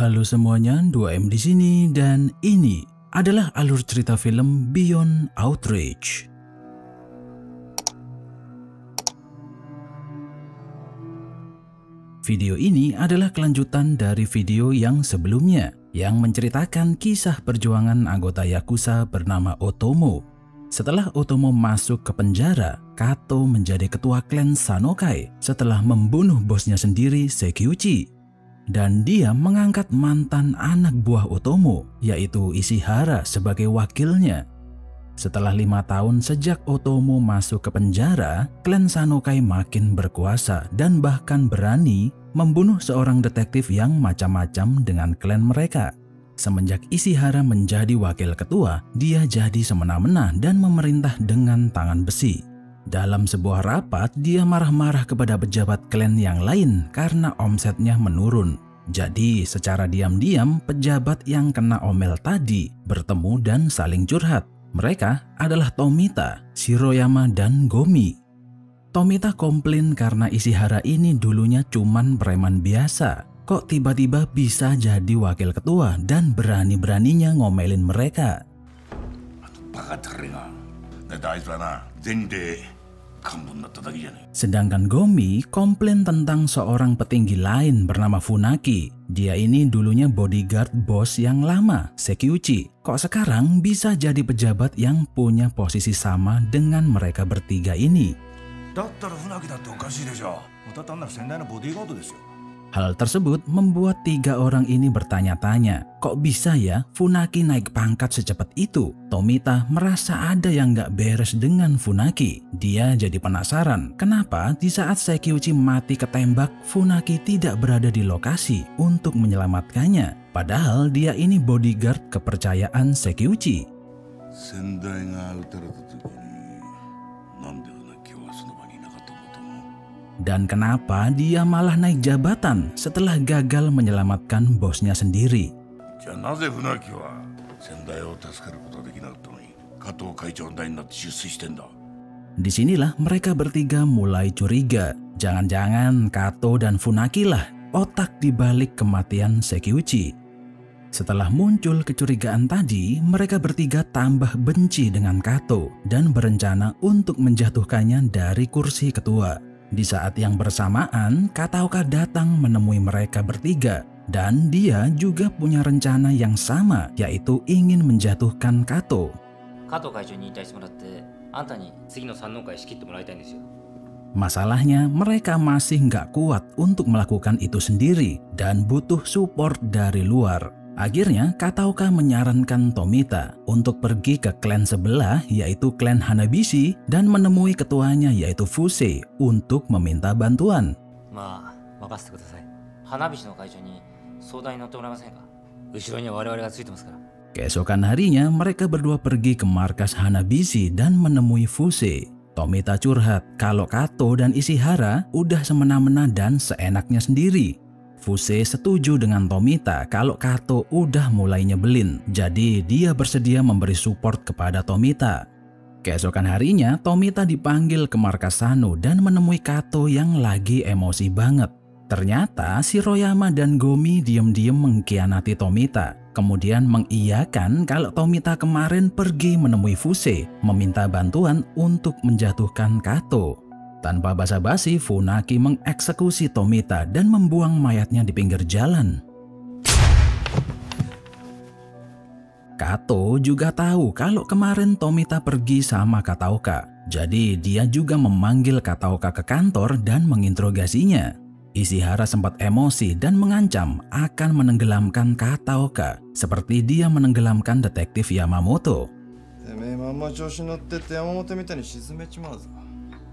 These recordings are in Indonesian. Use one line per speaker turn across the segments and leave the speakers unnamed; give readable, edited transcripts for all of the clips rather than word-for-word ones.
Halo semuanya, 2M di sini dan ini adalah alur cerita film Beyond Outrage. Video ini adalah kelanjutan dari video yang sebelumnya yang menceritakan kisah perjuangan anggota Yakuza bernama Otomo. Setelah Otomo masuk ke penjara, Kato menjadi ketua klan Sanokai setelah membunuh bosnya sendiri, Sekiuchi. Dan dia mengangkat mantan anak buah Otomo, yaitu Ishihara, sebagai wakilnya. Setelah 5 tahun sejak Otomo masuk ke penjara, klan Sanokai makin berkuasa dan bahkan berani membunuh seorang detektif yang macam-macam dengan klan mereka. Semenjak Ishihara menjadi wakil ketua, dia jadi semena-mena dan memerintah dengan tangan besi. Dalam sebuah rapat, dia marah-marah kepada pejabat klan yang lain karena omsetnya menurun. Jadi secara diam-diam pejabat yang kena omel tadi bertemu dan saling curhat. Mereka adalah Tomita, Shiroyama, dan Gomi. Tomita komplain karena Ishihara ini dulunya cuman preman biasa. Kok tiba-tiba bisa jadi wakil ketua dan berani-beraninya ngomelin mereka. Sedangkan Gomi komplain tentang seorang petinggi lain bernama Funaki. Dia ini dulunya bodyguard bos yang lama, Sekiuchi. Kok sekarang bisa jadi pejabat yang punya posisi sama dengan mereka bertiga ini? Hal tersebut membuat 3 orang ini bertanya-tanya, kok bisa ya Funaki naik pangkat secepat itu? Tomita merasa ada yang gak beres dengan Funaki. Dia jadi penasaran, kenapa di saat Sekiuchi mati ketembak, Funaki tidak berada di lokasi untuk menyelamatkannya. Padahal dia ini bodyguard kepercayaan Sekiuchi. Dan kenapa dia malah naik jabatan setelah gagal menyelamatkan bosnya sendiri? Disinilah mereka bertiga mulai curiga. Jangan-jangan Kato dan Funaki lah otak dibalik kematian Sekiuchi. Setelah muncul kecurigaan tadi, mereka bertiga tambah benci dengan Kato dan berencana untuk menjatuhkannya dari kursi ketua. Di saat yang bersamaan, Kataoka datang menemui mereka bertiga dan dia juga punya rencana yang sama, yaitu ingin menjatuhkan Kato. Masalahnya mereka masih nggak kuat untuk melakukan itu sendiri dan butuh support dari luar. Akhirnya Kataoka menyarankan Tomita untuk pergi ke klan sebelah, yaitu klan Hanabishi, dan menemui ketuanya yaitu Fusei untuk meminta bantuan. Keesokan harinya mereka berdua pergi ke markas Hanabishi dan menemui Fusei. Tomita curhat kalau Kato dan Ishihara udah semena-mena dan seenaknya sendiri. Fusei setuju dengan Tomita kalau Kato udah mulai nyebelin, jadi dia bersedia memberi support kepada Tomita. Keesokan harinya, Tomita dipanggil ke markas Sano dan menemui Kato yang lagi emosi banget. Ternyata Shiroyama dan Gomi diam-diam mengkhianati Tomita, kemudian mengiyakan kalau Tomita kemarin pergi menemui Fusei, meminta bantuan untuk menjatuhkan Kato. Tanpa basa-basi, Funaki mengeksekusi Tomita dan membuang mayatnya di pinggir jalan. Kato juga tahu kalau kemarin Tomita pergi sama Kataoka. Jadi dia juga memanggil Kataoka ke kantor dan menginterogasinya. Ishihara sempat emosi dan mengancam akan menenggelamkan Kataoka seperti dia menenggelamkan detektif Yamamoto.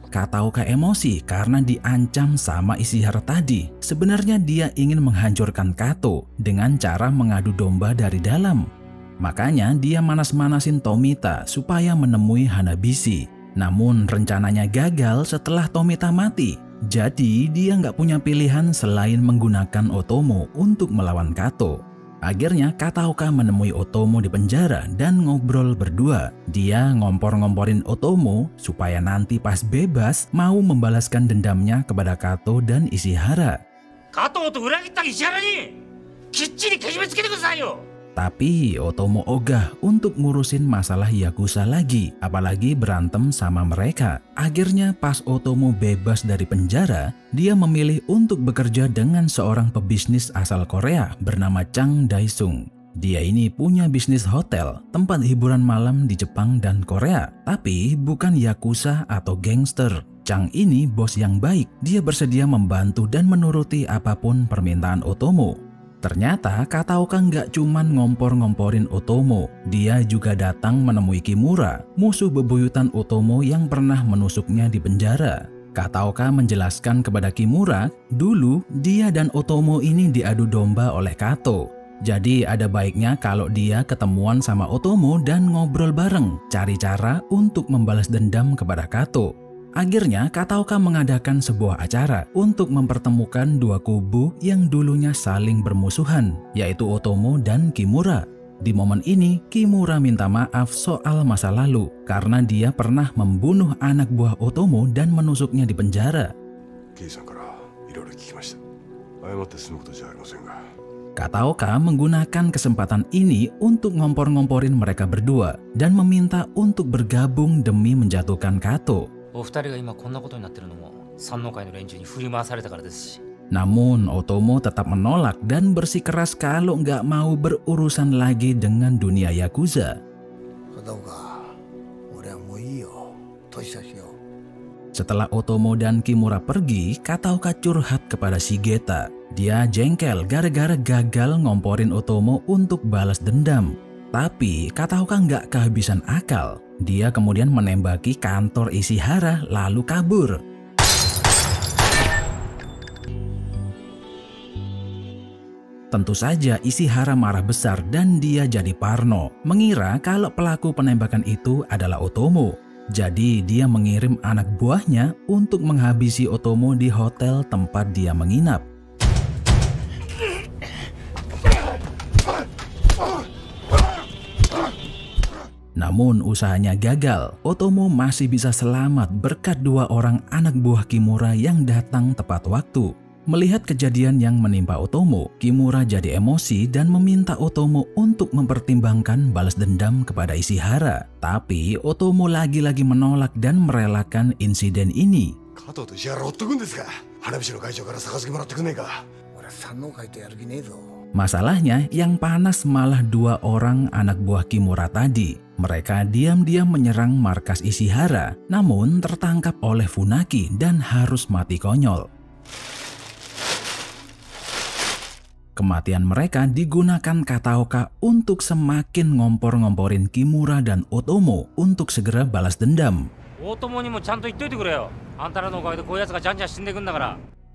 Kataoka emosi karena diancam sama Ishihara tadi. Sebenarnya dia ingin menghancurkan Kato dengan cara mengadu domba dari dalam. Makanya dia manas-manasin Tomita supaya menemui Hanabishi. Namun rencananya gagal setelah Tomita mati. Jadi dia nggak punya pilihan selain menggunakan Otomo untuk melawan Kato. Akhirnya Kataoka menemui Otomo di penjara dan ngobrol berdua. Dia ngompor-ngomporin Otomo supaya nanti pas bebas mau membalaskan dendamnya kepada Kato dan Ishihara. Tapi Otomo ogah untuk ngurusin masalah Yakuza lagi, apalagi berantem sama mereka. Akhirnya pas Otomo bebas dari penjara, dia memilih untuk bekerja dengan seorang pebisnis asal Korea bernama Chang Dae-sung. Dia ini punya bisnis hotel, tempat hiburan malam di Jepang dan Korea, tapi bukan Yakuza atau gangster. Chang ini bos yang baik, dia bersedia membantu dan menuruti apapun permintaan Otomo. Ternyata Kataoka nggak cuman ngompor-ngomporin Otomo, dia juga datang menemui Kimura, musuh bebuyutan Otomo yang pernah menusuknya di penjara. Kataoka menjelaskan kepada Kimura, dulu dia dan Otomo ini diadu domba oleh Kato. Jadi ada baiknya kalau dia ketemuan sama Otomo dan ngobrol bareng, cari cara untuk membalas dendam kepada Kato. Akhirnya Kataoka mengadakan sebuah acara untuk mempertemukan dua kubu yang dulunya saling bermusuhan, yaitu Otomo dan Kimura. Di momen ini, Kimura minta maaf soal masa lalu karena dia pernah membunuh anak buah Otomo dan menusuknya di penjara. Kataoka menggunakan kesempatan ini untuk ngompor-ngomporin mereka berdua dan meminta untuk bergabung demi menjatuhkan Kato. Namun Otomo tetap menolak dan bersikeras kalau nggak mau berurusan lagi dengan dunia Yakuza. Setelah Otomo dan Kimura pergi, Kataoka curhat kepada Shigeta. Dia jengkel gara-gara gagal ngomporin Otomo untuk balas dendam. Tapi Kataoka nggak kehabisan akal. Dia kemudian menembaki kantor Ishihara lalu kabur. Tentu saja Ishihara marah besar dan dia jadi parno, mengira kalau pelaku penembakan itu adalah Otomo. Jadi dia mengirim anak buahnya untuk menghabisi Otomo di hotel tempat dia menginap. Namun usahanya gagal. Otomo masih bisa selamat berkat dua orang anak buah Kimura yang datang tepat waktu. Melihat kejadian yang menimpa Otomo, Kimura jadi emosi dan meminta Otomo untuk mempertimbangkan balas dendam kepada Ishihara. Tapi Otomo lagi-lagi menolak dan merelakan insiden ini. Masalahnya yang panas malah dua orang anak buah Kimura tadi. Mereka diam-diam menyerang markas Ishihara, namun tertangkap oleh Funaki dan harus mati konyol. Kematian mereka digunakan Kataoka untuk semakin ngompor-ngomporin Kimura dan Otomo untuk segera balas dendam.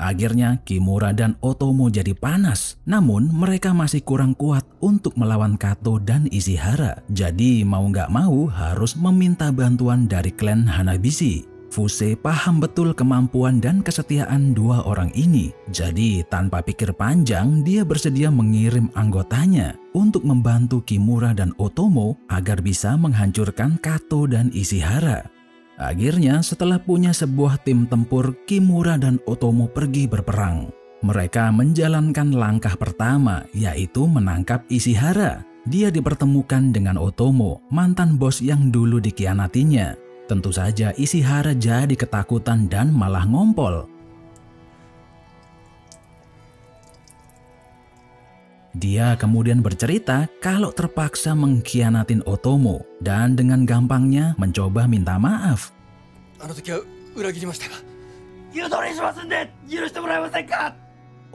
Akhirnya Kimura dan Otomo jadi panas, namun mereka masih kurang kuat untuk melawan Kato dan Ishihara. Jadi mau nggak mau harus meminta bantuan dari klan Hanabishi. Fuse paham betul kemampuan dan kesetiaan dua orang ini. Jadi tanpa pikir panjang dia bersedia mengirim anggotanya untuk membantu Kimura dan Otomo agar bisa menghancurkan Kato dan Ishihara. Akhirnya setelah punya sebuah tim tempur, Kimura dan Otomo pergi berperang. Mereka menjalankan langkah pertama, yaitu menangkap Ishihara. Dia dipertemukan dengan Otomo, mantan bos yang dulu dikhianatinya. Tentu saja Ishihara jadi ketakutan dan malah ngompol. Dia kemudian bercerita kalau terpaksa mengkhianatin Otomo dan dengan gampangnya mencoba minta maaf.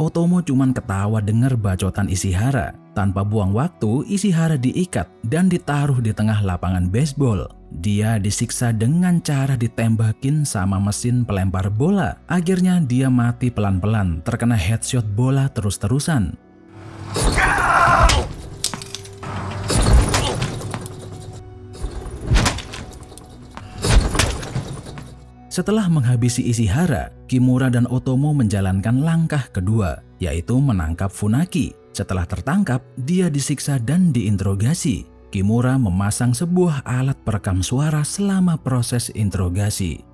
Otomo cuman ketawa dengar bacotan Ishihara. Tanpa buang waktu, Ishihara diikat dan ditaruh di tengah lapangan baseball. Dia disiksa dengan cara ditembakin sama mesin pelempar bola. Akhirnya dia mati pelan-pelan, terkena headshot bola terus-terusan. Setelah menghabisi Ishihara, Kimura dan Otomo menjalankan langkah kedua, yaitu menangkap Funaki. Setelah tertangkap, dia disiksa dan diinterogasi. Kimura memasang sebuah alat perekam suara selama proses interogasi.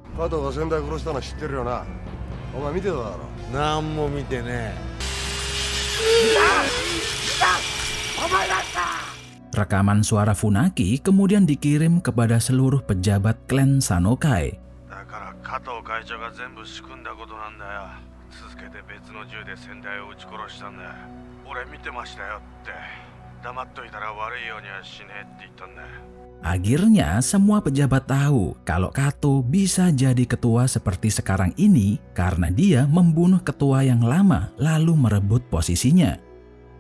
Rekaman suara Funaki kemudian dikirim kepada seluruh pejabat klan Sanokai. Akhirnya semua pejabat tahu kalau Kato bisa jadi ketua seperti sekarang ini karena dia membunuh ketua yang lama lalu merebut posisinya.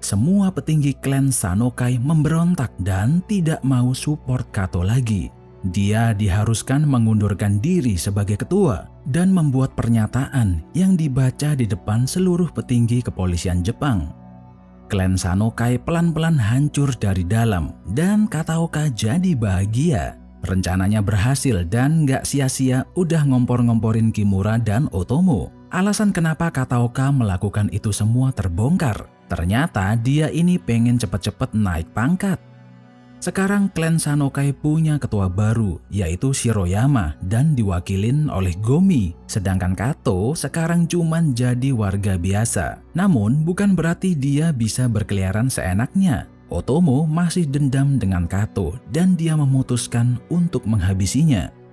Semua petinggi klan Sanokai memberontak dan tidak mau support Kato lagi. Dia diharuskan mengundurkan diri sebagai ketua dan membuat pernyataan yang dibaca di depan seluruh petinggi kepolisian Jepang. Klan Sanokai pelan-pelan hancur dari dalam dan Kataoka jadi bahagia. Rencananya berhasil dan gak sia-sia udah ngompor-ngomporin Kimura dan Otomo. Alasan kenapa Kataoka melakukan itu semua terbongkar. Ternyata dia ini pengen cepet-cepet naik pangkat. Sekarang klan Sanokai punya ketua baru yaitu Shiroyama dan diwakilin oleh Gomi. Sedangkan Kato sekarang cuman jadi warga biasa. Namun bukan berarti dia bisa berkeliaran seenaknya. Otomo masih dendam dengan Kato dan dia memutuskan untuk menghabisinya.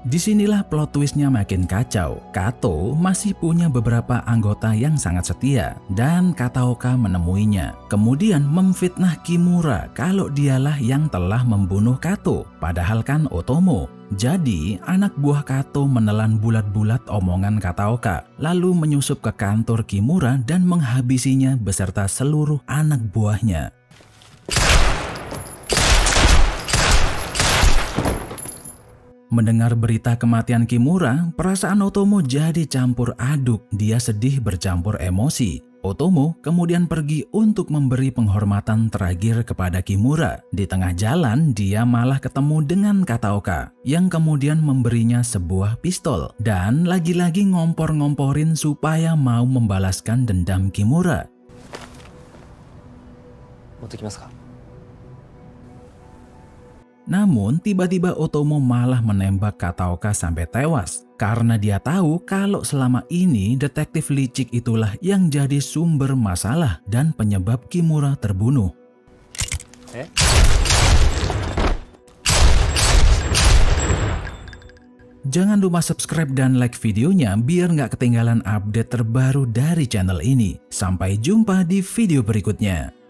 Disinilah plot twistnya makin kacau. Kato masih punya beberapa anggota yang sangat setia dan Kataoka menemuinya. Kemudian memfitnah Kimura kalau dialah yang telah membunuh Kato. Padahal kan Otomo. Jadi anak buah Kato menelan bulat-bulat omongan Kataoka. Lalu menyusup ke kantor Kimura dan menghabisinya beserta seluruh anak buahnya. Mendengar berita kematian Kimura, perasaan Otomo jadi campur aduk. Dia sedih bercampur emosi. Otomo kemudian pergi untuk memberi penghormatan terakhir kepada Kimura. Di tengah jalan, dia malah ketemu dengan Kataoka yang kemudian memberinya sebuah pistol dan lagi-lagi ngompor-ngomporin supaya mau membalaskan dendam Kimura. Namun tiba-tiba Otomo malah menembak Kataoka sampai tewas karena dia tahu kalau selama ini detektif licik itulah yang jadi sumber masalah dan penyebab Kimura terbunuh. Jangan lupa subscribe dan like videonya biar nggak ketinggalan update terbaru dari channel ini. Sampai jumpa di video berikutnya.